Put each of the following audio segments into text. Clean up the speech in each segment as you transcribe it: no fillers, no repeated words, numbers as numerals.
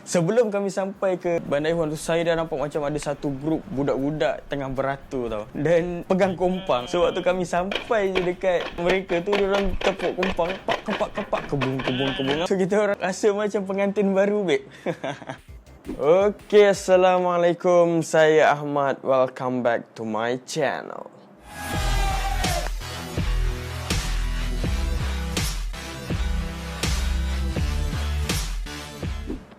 Sebelum kami sampai ke Bandar Iwan tu, saya dah nampak macam ada satu grup budak-budak tengah beratur tau. Dan pegang kompang. So waktu kami sampai je dekat mereka tu, diorang tepuk kompang, kepak, kebung. So kita orang rasa macam pengantin baru, babe. Okay, Assalamualaikum. Saya Ahmad. Welcome back to my channel.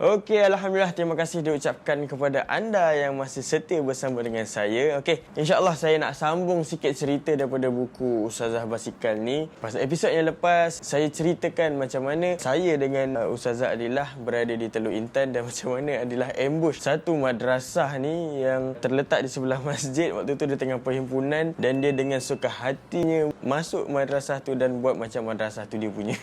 Okey, Alhamdulillah, terima kasih diucapkan kepada anda yang masih setia bersama dengan saya. Okey, insyaAllah saya nak sambung sikit cerita daripada buku Ustazah Basikal ni. Pasal episod yang lepas, saya ceritakan macam mana saya dengan Ustazah Adilah berada di Teluk Intan dan macam mana Adilah ambush satu madrasah ni yang terletak di sebelah masjid. Waktu tu dia tengah perhimpunan dan dia dengan suka hatinya masuk madrasah tu dan buat macam madrasah tu dia punya.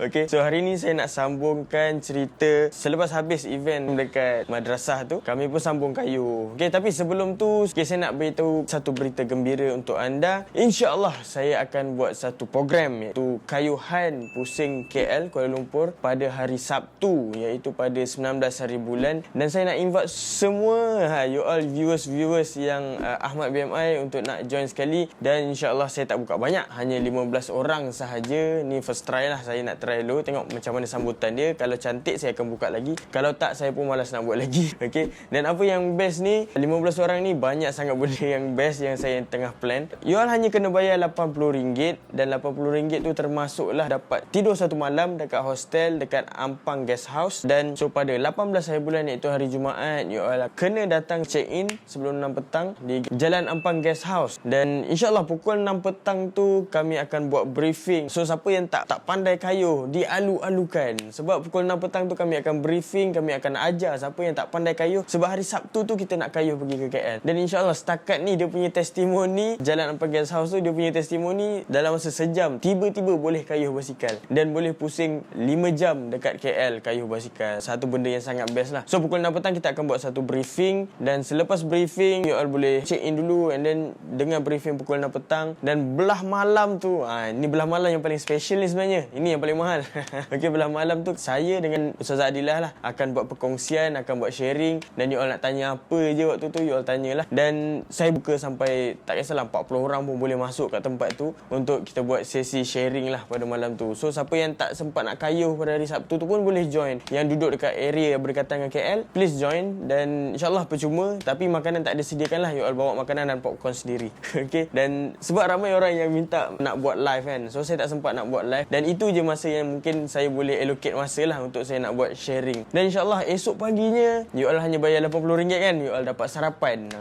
Okey, so hari ni saya nak sambungkan cerita selepas habis event dekat madrasah tu, kami pun sambung kayu. Okey, tapi sebelum tu, saya nak beritahu satu berita gembira untuk anda. InsyaAllah saya akan buat satu program iaitu kayuhan pusing KL Kuala Lumpur pada hari Sabtu, iaitu pada 19 hari bulan. Dan saya nak invite semua you all viewers yang Ahmad BMI untuk nak join sekali. Dan insyaAllah saya tak buka banyak, hanya 15 orang sahaja. Ni first try lah, saya nak try dulu tengok macam mana sambutan dia. Kalau cantik saya akan buka lagi. Kalau tak, saya pun malas nak buat lagi. Okey. Dan apa yang best ni, 15 orang ni banyak sangat benda yang best yang saya tengah plan. You all hanya kena bayar RM80 dan RM80 tu termasuklah dapat tidur satu malam dekat hostel dekat Ampang Guest House. Dan so pada 18 hari bulan iaitu hari Jumaat, you all kena datang check in sebelum 6 petang di Jalan Ampang Guest House. Dan insyaAllah pukul 6 petang tu kami akan buat briefing. So siapa yang tak pandai kayuh, dialu-alukan. Sebab pukul 6 petang tu kami akan briefing, kami akan ajar siapa yang tak pandai kayuh. Sebab hari Sabtu tu kita nak kayuh pergi ke KL. Dan insyaAllah setakat ni dia punya testimoni, Jalan Ampang Guest House tu, dia punya testimoni dalam masa sejam tiba-tiba boleh kayuh basikal. Dan boleh pusing 5 jam dekat KL kayuh basikal. Satu benda yang sangat best lah. So pukul 6 petang kita akan buat satu briefing. Dan selepas briefing, you all boleh check in dulu and then dengar briefing pukul 6 petang. Dan belah malam tu, ini belah malam yang paling special ni sebenarnya. Ini yang paling mahal. Okey, belah malam tu saya dengan Ustazah Adilah lah akan buat perkongsian, akan buat sharing. Dan you all nak tanya apa je waktu tu, you all tanyalah. Dan saya buka sampai tak kisahlah 40 orang pun boleh masuk kat tempat tu untuk kita buat sesi sharing lah pada malam tu. So siapa yang tak sempat nak kayuh pada hari Sabtu tu pun boleh join. Yang duduk dekat area berdekatan dengan KL, please join. Dan insyaAllah percuma, tapi makanan tak disediakan lah. You all bawa makanan dan popcorn sendiri. Okay. Dan sebab ramai orang yang minta nak buat live kan, so saya tak sempat nak buat live. Dan itu je masa yang mungkin saya boleh allocate masa lah untuk saya nak buat sharing. Dan insyaAllah esok paginya you all hanya bayar RM80 kan, you all dapat sarapan.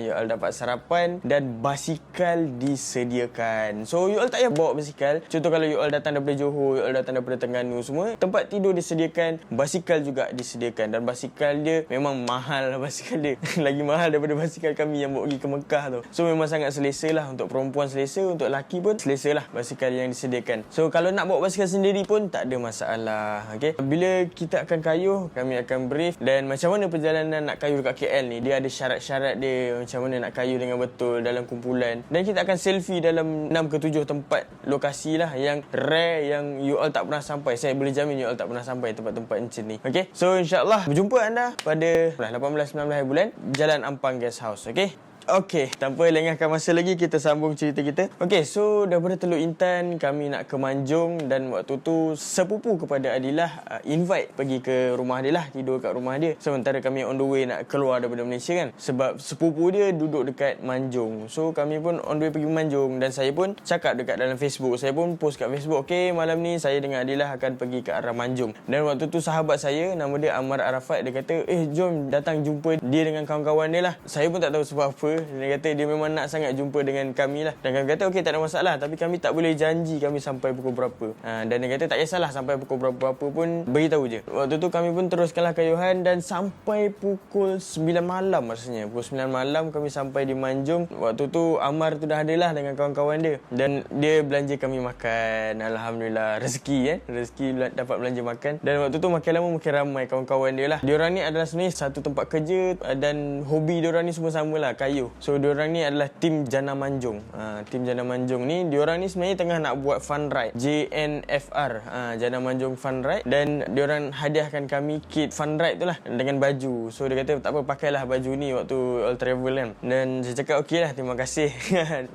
You all dapat sarapan dan basikal disediakan. So you all tak payah bawa basikal. Contoh kalau you all datang daripada Johor, you all datang daripada Terengganu semua, tempat tidur disediakan, basikal juga disediakan. Dan basikal dia memang mahal lah, basikal dia. Lagi mahal daripada basikal kami yang bawa pergi ke Mekah tu. So memang sangat selesa lah, untuk perempuan selesa, untuk lelaki pun selesa lah basikal yang disediakan. So kalau nak bawa basikal sendiri pun tak ada masalah. Okay. Bila kita akan kayuh, kami akan brief. Dan macam mana perjalanan nak kayuh dekat KL ni, dia ada syarat-syarat dia, macam mana nak kayuh dengan betul dalam kumpulan. Dan kita akan selfie dalam 6 ke 7 tempat lokasi lah yang rare, yang you all tak pernah sampai. Saya boleh jamin you all tak pernah sampai tempat-tempat macam ni. Okay, so insyaAllah berjumpa anda pada 18-19 hari bulan, Jalan Ampang Guest House. Okay. Okey, tanpa lengahkan masa lagi, kita sambung cerita kita. Okey, so daripada Teluk Intan kami nak ke Manjung. Dan waktu tu sepupu kepada Adilah invite pergi ke rumah dia lah, tidur kat rumah dia. Sementara kami on the way nak keluar daripada Malaysia kan, sebab sepupu dia duduk dekat Manjung. So kami pun on the way pergi Manjung. Dan saya pun cakap dekat dalam Facebook, saya pun post kat Facebook, okey, malam ni saya dengan Adilah akan pergi ke arah Manjung. Dan waktu tu sahabat saya, nama dia Ammar Arafat, dia kata, jom datang jumpa dia dengan kawan-kawan dia lah. Saya pun tak tahu sebab apa. Dia kata dia memang nak sangat jumpa dengan kami lah. Dan kami kata okey, tak ada masalah, tapi kami tak boleh janji kami sampai pukul berapa. Dan dia kata tak kisahlah, sampai pukul berapa pun beritahu je. Waktu tu kami pun teruskanlah kayuhan dan sampai pukul 9 malam rasanya. Pukul 9 malam kami sampai di Manjung. Waktu tu Ammar tu dah ada lah dengan kawan-kawan dia. Dan dia belanja kami makan. Alhamdulillah, rezeki rezeki dapat belanja makan. Dan waktu tu makin lama makin ramai kawan-kawan dia lah. Diorang ni adalah sebenarnya satu tempat kerja dan hobi diorang ni semua sama lah, kayuh. kayu. So diorang ni adalah tim Jana Manjung. Tim Jana Manjung ni, diorang ni sebenarnya tengah nak buat fun ride, JNFR, Jana Manjung Fun Ride, dan diorang hadiahkan kami kit fun ride tu lah dengan baju. So dia kata tak apa, pakailah baju ni waktu all travel kan. Dan saya cakap okey lah, terima kasih.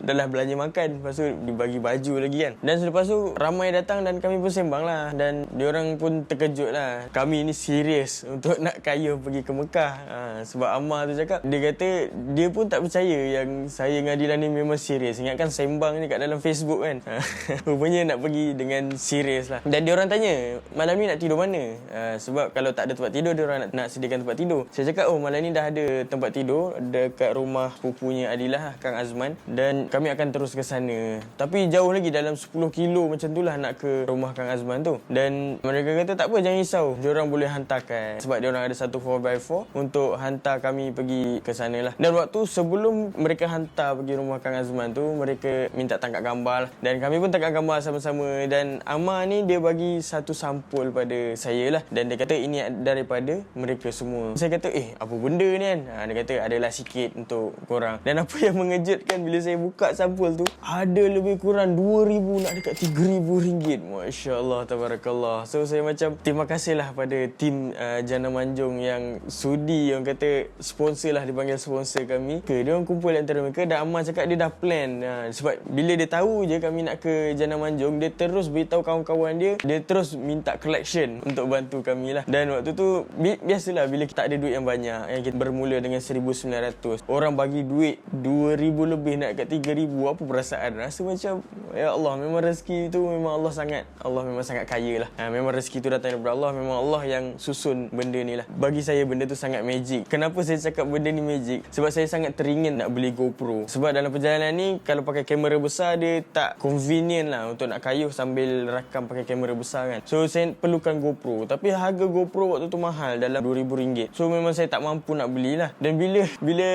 Dah lah belanja makan, lepas tu dibagi baju lagi kan. Dan selepas tu ramai datang dan kami pun sembang lah, dan diorang pun terkejut lah. Kami ni serius untuk nak kayu pergi ke Mekah. Sebab Ammar tu cakap, dia kata dia pun tak percaya yang saya dengan Adilah ni memang serius. Ingatkan sembang ni kat dalam Facebook kan. Rupanya nak pergi dengan serius lah. Dan diorang tanya, malam ni nak tidur mana? Sebab kalau tak ada tempat tidur, diorang nak sediakan tempat tidur. Saya cakap, oh malam ni dah ada tempat tidur dekat rumah pupunya Adilah, Kang Azman, dan kami akan terus ke sana. Tapi jauh lagi, dalam 10 kilo macam tu lah nak ke rumah Kang Azman tu. Dan mereka kata tak apa, jangan risau, diorang boleh hantarkan. Sebab diorang ada satu 4x4 untuk hantar kami pergi ke sana lah. Dan waktu sebelum mereka hantar pergi rumah Kang Azman tu, mereka minta tangkap gambar lah. Dan kami pun tangkap gambar sama-sama. Dan Ammar ni dia bagi satu sampul pada saya lah. Dan dia kata ini daripada mereka semua. Saya kata apa benda ni kan? Dia kata adalah sikit untuk korang. Dan apa yang mengejutkan, bila saya buka sampul tu, ada lebih kurang 2,000 nak dekat 3,000 ringgit. Masya Allah, tabarakallah. So saya macam terima kasih lah pada tim Jana Manjung yang sudi, orang kata sponsor lah, dipanggil sponsor kami. Dia orang kumpul antara mereka. Dan Ammar cakap dia dah plan. Sebab bila dia tahu je kami nak ke Jana Manjung, dia terus beritahu kawan-kawan dia. Dia terus minta collection untuk bantu kami lah. Dan waktu tu biasalah, bila kita ada duit yang banyak, yang kita bermula dengan 1,900, orang bagi duit 2,000 lebih nak kat 3,000, apa perasaan? Rasa macam ya Allah, memang rezeki tu memang Allah memang sangat kaya lah. Memang rezeki tu datang daripada Allah. Memang Allah yang susun benda ni lah. Bagi saya benda tu sangat magic. Kenapa saya cakap benda ni magic? Sebab saya sangat teringin nak beli GoPro. Sebab dalam perjalanan ni, kalau pakai kamera besar, dia tak convenient lah untuk nak kayuh sambil rakam pakai kamera besar kan. So saya perlukan GoPro. Tapi harga GoPro waktu tu mahal, dalam RM2,000. So memang saya tak mampu nak belilah. Dan bila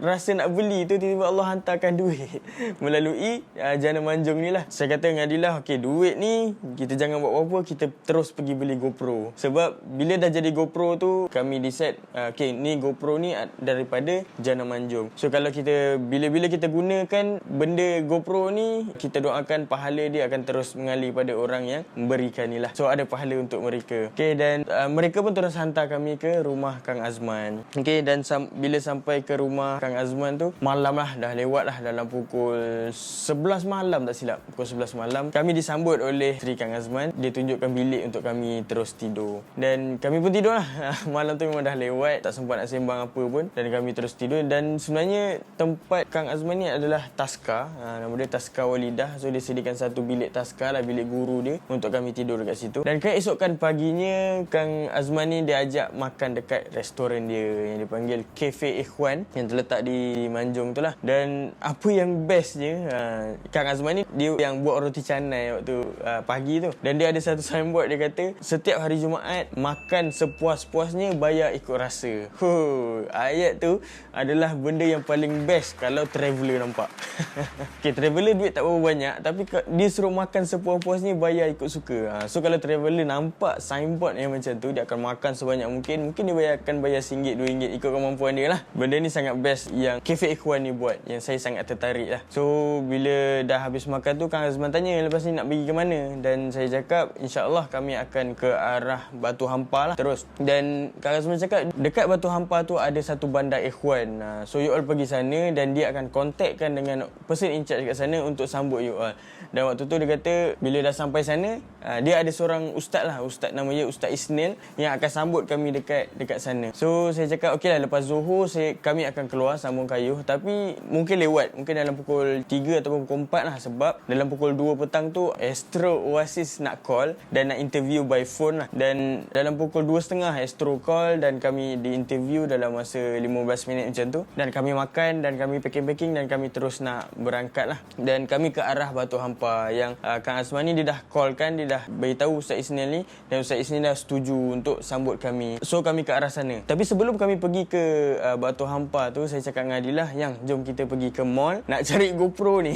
rasa nak beli tu, tiba-tiba Allah hantarkan duit melalui Jana Manjung ni lah. Saya kata dengan Adilah, okey, duit ni kita jangan buat apa-apa, kita terus pergi beli GoPro. Sebab bila dah jadi GoPro tu, kami decide okey, ni GoPro ni daripada Jana Manjung. So kalau kita bila kita gunakan benda GoPro ni, kita doakan pahala dia akan terus mengalir pada orang yang memberikan ni lah. So ada pahala untuk mereka. Okey, dan mereka pun terus hantar kami ke rumah Kang Azman. Okey, dan bila sampai ke rumah Kang Azman tu, malam lah, dah lewat lah, dalam pukul 11 malam tak silap. Pukul 11 malam kami disambut oleh Sri Kang Azman. Dia tunjukkan bilik untuk kami terus tidur. Dan kami pun tidur lah. Malam tu memang dah lewat, tak sempat nak sembang apa pun. Dan kami terus tidur. Dan sebenarnya tempat Kang Azman ni adalah Taska. Nama dia Taska Walidah. So dia sediakan satu bilik Taska lah, bilik guru dia, untuk kami tidur dekat situ. Dan keesokan paginya, Kang Azman ni dia ajak makan dekat restoran dia yang dipanggil Cafe Ikhwan, yang terletak di Manjung tu lah. Dan apa yang bestnya, Kang Azman ni dia yang buat roti canai waktu pagi tu. Dan dia ada satu signboard, dia kata setiap hari Jumaat makan sepuas-puasnya, bayar ikut rasa. Ayat tu adalah benda yang paling best kalau traveller nampak. Okay, traveller duit tak berapa banyak, tapi dia suruh makan sepuas-puasnya, bayar ikut suka. So kalau traveller nampak signboard yang macam tu, dia akan makan sebanyak mungkin. Mungkin dia akan bayar RM1, RM2 ikut kemampuan dia lah. Benda ni sangat best yang Cafe Ikhwan ni buat, yang saya sangat tertarik lah. So bila dah habis makan tu, Kang Azman tanya lepas ni nak pergi ke mana. Dan saya cakap insyaAllah kami akan ke arah Batu Hampar lah terus. Dan Kang Azman cakap dekat Batu Hampar tu ada satu bandar Ikhwan. So you all pergi sana dan dia akan kontakkan dengan person in charge kat sana untuk sambut you all. Dan waktu tu dia kata bila dah sampai sana, dia ada seorang ustaz lah, ustaz nama dia Ustaz Isnil, yang akan sambut kami dekat sana. So saya cakap okey lah, lepas Zuhur kami akan keluar sambung kayuh. Tapi mungkin lewat, mungkin dalam pukul 3 ataupun pukul 4 lah. Sebab dalam pukul 2 petang tu Astro Oasis nak call dan nak interview by phone lah. Dan dalam pukul 2.30 Astro call dan kami di-interview dalam masa 15 minit macam tu. Dan kami makan dan kami packing-packing dan kami terus nak berangkat lah. Dan kami ke arah Batu Hampar yang Kang Azman ni dia dah call kan, dia dah beritahu Ustaz Isnil ni, dan Ustaz Isnil dah setuju untuk sambut kami. So kami ke arah sana. Tapi sebelum kami pergi ke Batu Hampar tu, saya cakap dengan Adilah, yang jom kita pergi ke mall nak cari GoPro ni.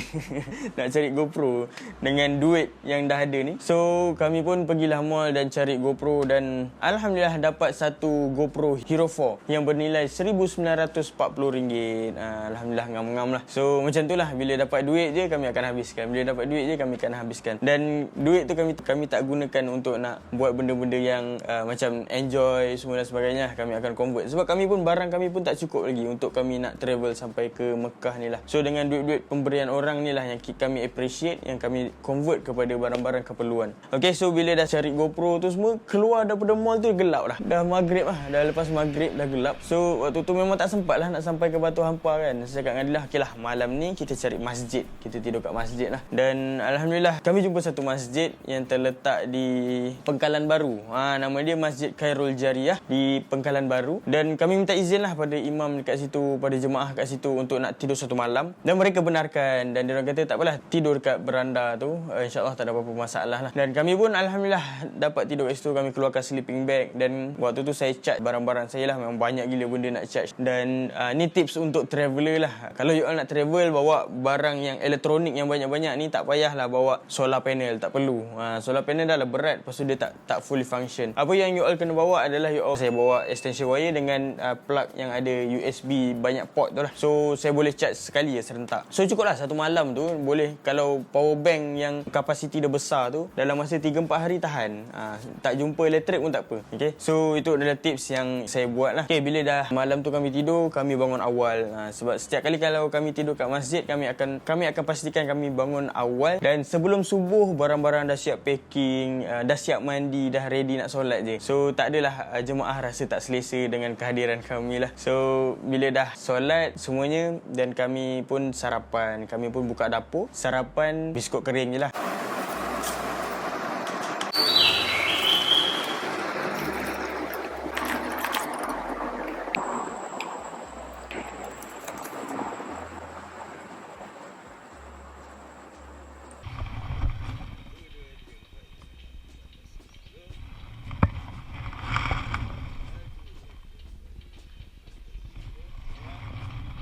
Nak cari GoPro dengan duit yang dah ada ni. So kami pun pergilah mall dan cari GoPro, dan alhamdulillah dapat satu GoPro Hero 4 yang bernilai RM1,940. RM5. Alhamdulillah ngam-ngam lah. So macam tu lah, bila dapat duit je kami akan habiskan. Bila dapat duit je kami akan habiskan. Dan duit tu kami tak gunakan untuk nak buat benda-benda yang macam enjoy semua dan sebagainya. Kami akan convert. Sebab barang kami pun tak cukup lagi untuk kami nak travel sampai ke Mekah ni lah. So dengan duit-duit pemberian orang ni lah yang kami appreciate, yang kami convert kepada barang-barang keperluan. Okay, so bila dah cari GoPro tu semua, keluar daripada mall tu gelap dah. Dah maghrib lah. Dah lepas maghrib dah gelap. So waktu tu memang tak sempat lah nak sampai ke Batu Hampar kan. Saya cakap dengan dia lah, okay lah, malam ni kita cari masjid. Kita tidur kat masjid lah. Dan Alhamdulillah kami jumpa satu masjid yang terletak di Pengkalan Baru. Nama dia Masjid Khairul Jariyah di Pengkalan Baru. Dan kami minta izin lah pada imam dekat situ, pada jemaah kat situ untuk nak tidur satu malam. Dan mereka benarkan. Dan diorang kata tak apalah, tidur kat beranda tu, InsyaAllah tak ada apa-apa masalah lah. Dan kami pun Alhamdulillah dapat tidur kat situ. Kami keluarkan sleeping bag. Dan waktu tu saya charge barang-barang saya lah. Memang banyak gila benda nak charge. Dan ni tips untuk traveller lah. Kalau you all nak travel, bawa barang yang elektronik yang banyak-banyak ni, tak payahlah bawa solar panel. Tak perlu. Solar panel dah lah berat. Lepas tu dia tak fully function. Apa yang you all kena bawa adalah saya bawa extension wire dengan plug yang ada USB banyak port tu lah. So saya boleh charge sekali ya, serentak. So cukup lah satu malam tu. Boleh, kalau power bank yang kapasiti dia besar tu, dalam masa 3-4 hari tahan. Tak jumpa elektrik pun tak apa. Okay? So itu adalah tips yang saya buat lah. Okay, bila dah malam tu kami tidur, kami bangun awal. Sebab setiap kali kalau kami tidur kat masjid, kami akan pastikan kami bangun awal. Dan sebelum subuh, barang-barang dah siap packing, dah siap mandi, dah ready nak solat je. So tak adalah jemaah rasa tak selesa dengan kehadiran kami lah. So bila dah solat semuanya, dan kami pun sarapan. Kami pun buka dapur, sarapan biskut kering je lah.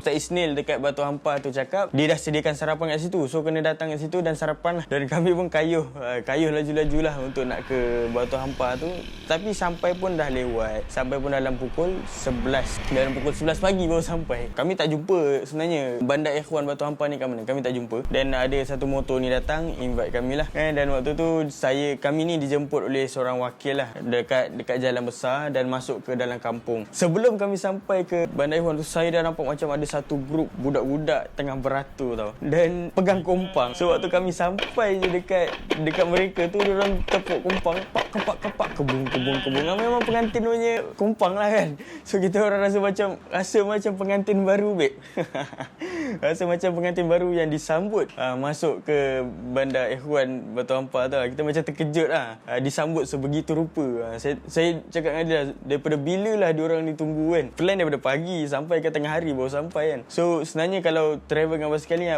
Ustaz Isnil dekat Batu Hampar tu cakap dia dah sediakan sarapan kat situ. So kena datang kat situ dan sarapan lah. Dan kami pun kayuh laju-laju lah untuk nak ke Batu Hampar tu. Tapi sampai pun dah lewat. Sampai pun dalam pukul 11. Dalam pukul 11 pagi baru sampai. Kami tak jumpa sebenarnya Bandar Ikhwan Batu Hampar ni kat mana. Kami tak jumpa. Dan ada satu motor ni datang invite kami lah. Dan waktu tu kami ni dijemput oleh seorang wakil lah dekat jalan besar dan masuk ke dalam kampung. Sebelum kami sampai ke Bandar Ikhwan tu, saya dah nampak macam ada satu grup budak-budak tengah beratur tau. Dan pegang kompang. So waktu kami sampai je dekat mereka tu, diorang tepuk kompang, kapak kebung. Memang pengantin punya kompang lah kan. So kita orang rasa macam pengantin baru babe. Rasa macam pengantin baru yang disambut masuk ke Bandar Ikhwan Batu Hampar tau. Kita macam terkejut lah. Disambut sebegitu rupa. Saya cakap dengan dia, daripada bila lah diorang ni tunggu kan. Plan daripada pagi sampai ke tengah hari baru sampai kan. So sebenarnya kalau travel dengan basikal ni,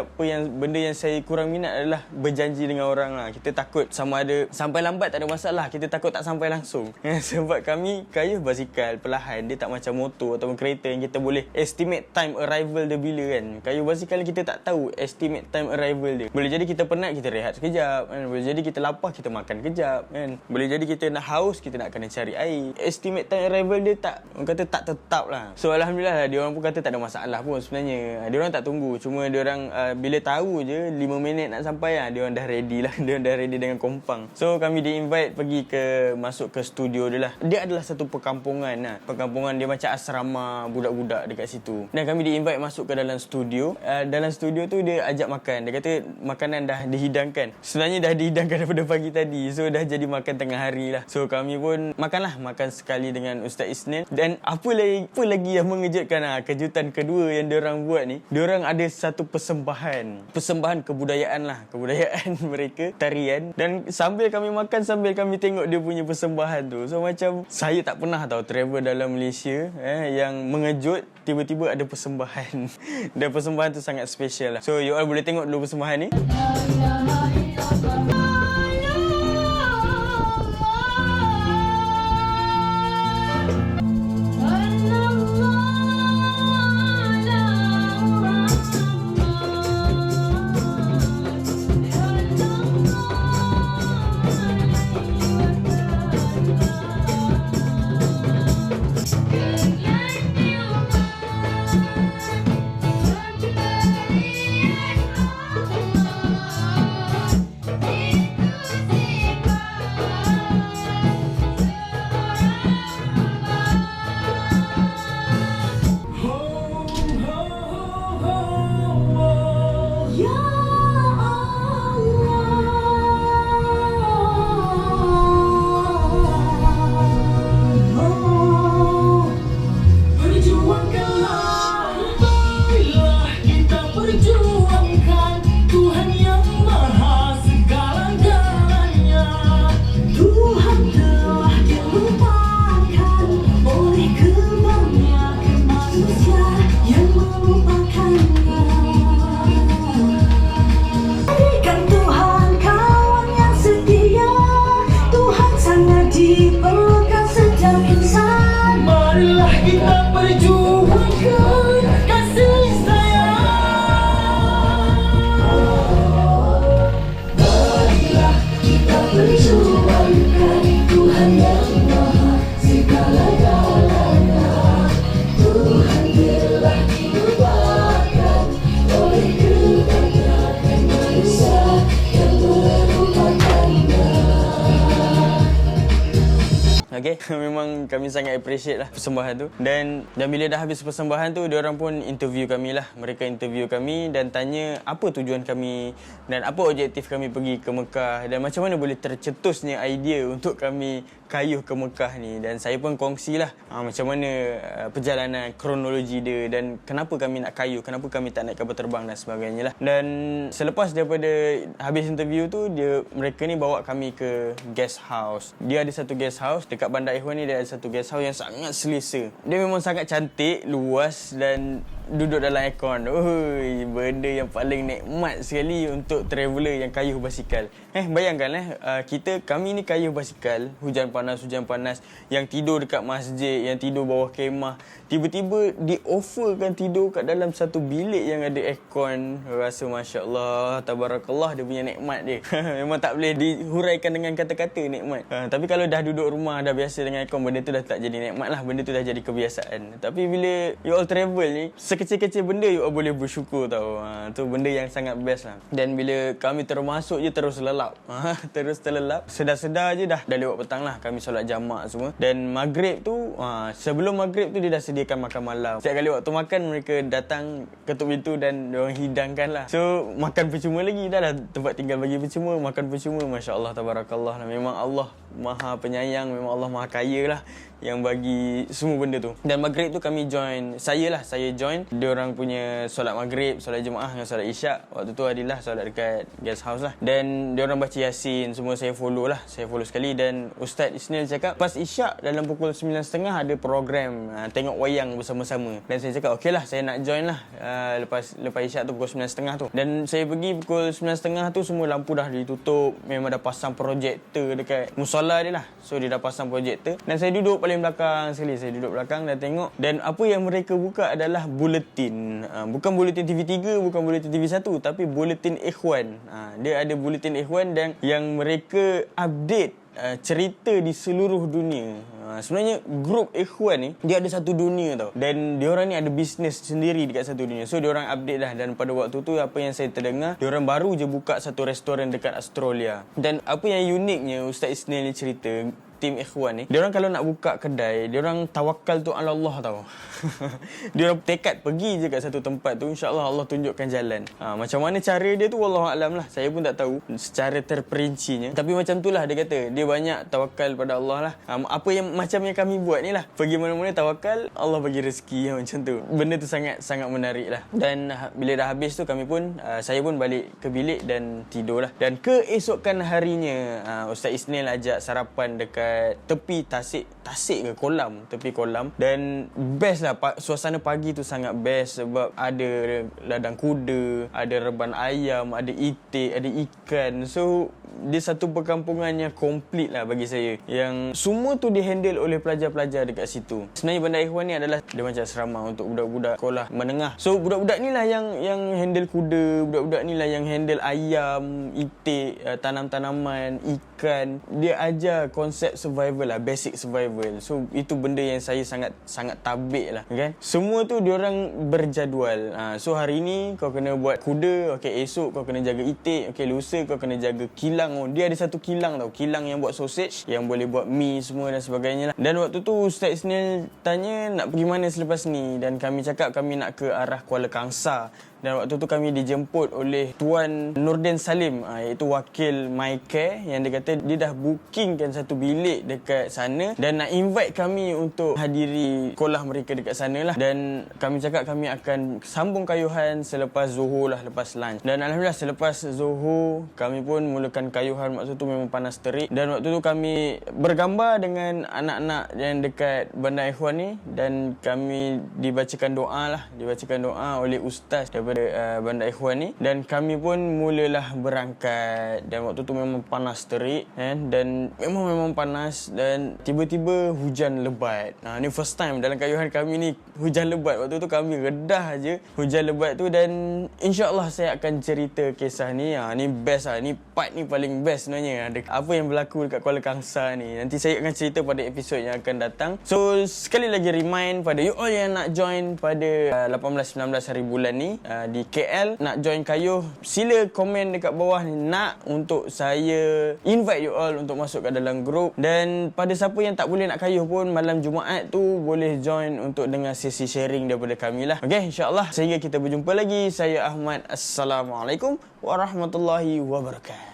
benda yang saya kurang minat adalah berjanji dengan orang lah. Kita takut sama ada sampai lambat tak ada masalah, kita takut tak sampai langsung. Sebab kami kayuh basikal perlahan, dia tak macam motor ataupun kereta yang kita boleh estimate time arrival dia bila kan. Kayuh basikal kita tak tahu estimate time arrival dia. Boleh jadi kita penat, kita rehat sekejap kan? Boleh jadi kita lapar, kita makan kejap kan? Boleh jadi kita nak haus, kita nak kena cari air. Estimate time arrival dia orang kata tak tetap lah. So Alhamdulillah lah, dia orang pun kata tak ada masalah pun sebenarnya. Dia orang tak tunggu, cuma dia orang bila tahu je 5 minit nak sampai lah, dia orang dah ready lah. Dia orang dah ready dengan kompang. So kami di-invite pergi masuk ke studio dia lah. Dia adalah satu perkampungan lah. Perkampungan dia macam asrama budak-budak dekat situ. Dan kami di-invite masuk ke dalam studio. Dalam studio tu dia ajak makan. Dia kata makanan dah dihidangkan. Sebenarnya dah dihidangkan daripada pagi tadi. So dah jadi makan tengah hari lah. So kami pun makan sekali dengan Ustaz Isnil. Dan apa lagi yang mengejutkan lah, kejutan kedua yang diorang buat ni, diorang ada satu persembahan kebudayaan lah, kebudayaan mereka, tarian. Dan sambil kami makan, sambil kami tengok dia punya persembahan tu, so macam saya tak pernah tahu travel dalam Malaysia yang mengejut, tiba-tiba ada persembahan. Dan persembahan tu sangat special lah. So you all boleh tengok dulu persembahan ni. Marilah kita perjuangkan kasih sayang. Marilah kita perjuangkan Tuhan yang Maha segala-galanya. Tuhan telah dilupakan oleh kebanyakan manusia yang melupakannya. Okay, memang kami sangat appreciate lah persembahan tu. Dan bila dah habis persembahan tu, diorang pun interview kami lah. Mereka interview kami dan tanya apa tujuan kami dan apa objektif kami pergi ke Mekah dan macam mana boleh tercetusnya idea untuk kami kayuh ke Mekah ni. Dan saya pun kongsilah macam mana perjalanan kronologi dia dan kenapa kami nak kayuh, kenapa kami tak naik kapal terbang dan sebagainya lah. Dan selepas daripada habis interview tu, mereka ni bawa kami ke guest house. Dia ada satu guest house dekat Bandar Ikhwan ni, dia ada satu guest house yang sangat selesa. Dia memang sangat cantik, luas dan duduk dalam aircon. Oi, benda yang paling nikmat sekali untuk traveller yang kayuh basikal. Bayangkan kami ni kayuh basikal, hujan panas, yang tidur dekat masjid, yang tidur bawah kemah, tiba-tiba di-offerkan tidur kat dalam satu bilik yang ada aircon. Rasa masya-Allah, tabarakallah dia punya nikmat dia. Memang tak boleh dihuraikan dengan kata-kata nikmat. Tapi kalau dah duduk rumah, dah biasa dengan aircon, benda tu dah tak jadi nikmat lah, benda tu dah jadi kebiasaan. Tapi bila you all travel ni, sekecil-kecil benda you all boleh bersyukur tau. Tu benda yang sangat best lah. Dan bila kami termasuk je terus lelap. Terus terlelap. Sedar-sedar je dah lewat petang lah. Kami solat jamak semua. Dan maghrib tu, sebelum maghrib tu dia dah sediakan makan malam. Setiap kali waktu makan, mereka datang ketuk pintu dan diorang hidangkan lah. So makan percuma lagi. Dah tempat tinggal bagi percuma, makan percuma. Masya Allah, tabarakallah lah. Memang Allah Maha penyayang, memang Allah Maha kaya lah yang bagi semua benda tu. Dan maghrib tu kami join, saya join diorang punya solat maghrib, solat jemaah dengan solat isyak. Waktu tu Adillah solat dekat guest house lah. Dan diorang baca Yasin, semua saya follow lah. Saya follow sekali. Dan Ustaz Isnil cakap pas isyak dalam pukul 9.30 ada program tengok wayang bersama-sama. Dan saya cakap okey lah, saya nak join lah. Lepas isyak tu pukul 9.30 tu. Dan saya pergi pukul 9.30 tu, semua lampu dah ditutup. Memang dah pasang projektor dekat musola dia lah. So dia dah pasang projektor. Dan saya duduk paling belakang sekali. Saya duduk belakang dan tengok. Dan apa yang mereka buka adalah buletin. Bukan buletin TV3, bukan buletin TV1, tapi buletin Ikhwan. Dia ada buletin Ikhwan dan yang mereka update cerita di seluruh dunia. Sebenarnya grup Ikhwan ni dia ada satu dunia tau. Dan diorang ni ada bisnes sendiri dekat satu dunia. So diorang update lah. Dan pada waktu tu apa yang saya terdengar, diorang baru je buka satu restoran dekat Australia. Dan apa yang uniknya Ustaz Isnil ni cerita, tim Ikhwan ni, diorang kalau nak buka kedai, diorang tawakal tu ala Allah tau. Diorang tekad pergi je kat satu tempat tu, insya-Allah Allah tunjukkan jalan. Macam mana cara dia tu wallahualam lah. Saya pun tak tahu secara terperincinya. Tapi macam tu lah dia kata. Dia banyak tawakal pada Allah lah. Apa yang macam yang kami buat ni lah. Pergi mana-mana tawakal, Allah bagi rezeki macam tu. Benda tu sangat menarik lah. Dan bila dah habis tu kami pun, saya pun balik ke bilik dan tidur lah. Dan keesokan harinya, Ustaz Isnil ajak sarapan dekat tepi tasik ke kolam, tepi kolam. Dan best lah, suasana pagi tu sangat best sebab ada ladang kuda, ada reban ayam, ada itik, ada ikan. So dia satu perkampungan yang komplit lah bagi saya, yang semua tu dihandle oleh pelajar-pelajar dekat situ. Sebenarnya Bandar Ikhwan ni adalah dia macam asrama untuk budak-budak sekolah menengah. So budak-budak ni lah yang handle kuda, budak-budak ni lah yang handle ayam, itik, tanam-tanaman, ikan. Dia ajar konsep survival lah, basic survival. So itu benda yang saya sangat tabik lah kan. Semua tu diorang berjadual. So hari ni kau kena buat kuda, okey, esok kau kena jaga itik, okey, lusa kau kena jaga kilang. Dia ada satu kilang tau, kilang yang buat sausage, yang boleh buat mie semua dan sebagainya lah. Dan waktu tu Ustaz Isnil tanya nak pergi mana selepas ni, dan kami cakap kami nak ke arah Kuala Kangsar. Dan waktu tu kami dijemput oleh Tuan Nurdin Salim, iaitu wakil My Care, yang dia kata dia dah bookingkan satu bilik dekat sana dan nak invite kami untuk hadiri sekolah mereka dekat sana lah. Dan kami cakap kami akan sambung kayuhan selepas Zuhur lah, lepas lunch. Dan Alhamdulillah selepas Zuhur kami pun mulakan kayuhan. Waktu tu memang panas terik. Dan waktu tu kami bergambar dengan anak-anak yang dekat Bandar Ikhwan ni, dan kami dibacakan doa lah, dibacakan doa oleh ustaz daripada daripada Bandar Ikhwan ni, dan kami pun mulalah berangkat. Dan waktu tu memang panas terik dan memang panas, dan tiba-tiba hujan lebat. Ni first time dalam kayuhan kami ni hujan lebat. Waktu tu kami redah aje hujan lebat tu, dan insya-Allah saya akan cerita kisah ni. Ni best lah. Ni part ni paling best sebenarnya. Apa yang berlaku dekat Kuala Kangsar ni. Nanti saya akan cerita pada episod yang akan datang. So sekali lagi remind pada you all yang nak join pada 18-19 hari bulan ni di KL, nak join kayuh, sila komen dekat bawah ni nak untuk saya invite you all untuk masuk ke dalam grup. Dan pada siapa yang tak boleh nak kayuh pun, malam Jumaat tu boleh join untuk dengar sesi sharing daripada kami lah. Okay, insyaAllah sehingga kita berjumpa lagi. Saya Ahmad. Assalamualaikum warahmatullahi wabarakatuh.